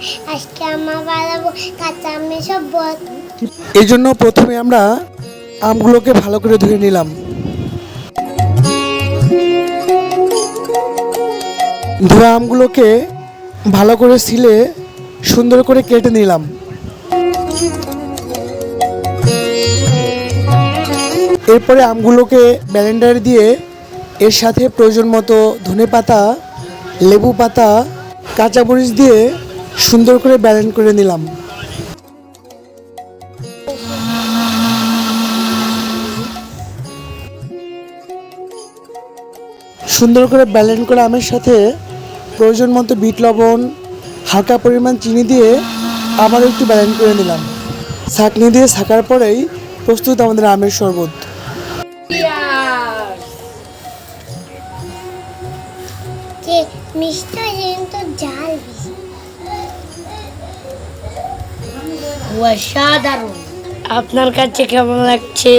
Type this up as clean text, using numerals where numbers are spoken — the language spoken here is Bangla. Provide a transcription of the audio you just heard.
আজকে আমরা বানাবো কাঁচা আমের শরবত। এই জন্য প্রথমে আমরা আমগুলোকে ভালো করে ধুয়ে নিলাম। ধোয়া আমগুলোকে ভালো করে ছিলে সুন্দর করে কেটে নিলাম। এরপরে আমগুলোকে ব্লেন্ডার দিয়ে এর সাথে প্রয়োজন মতো ধনেপাতা, লেবু পাতা, কাঁচামরিচ দিয়ে সুন্দর করে ব্লেন্ড করে নিলাম। সুন্দর করে ব্লেন্ড করে আমের সাথে প্রয়োজন মতো বিট লবণ, হালকা পরিমাণ চিনি দিয়ে আবার একটু ব্লেন্ড করে নিলাম। ছাঁকনি দিয়ে ছাকার পরেই প্রস্তুত আমাদের আমের শরবত। যে মিষ্টি কিন্তু ঝাল বেশি। অসাধারণ। আপনার কাছে কেমন লাগছে?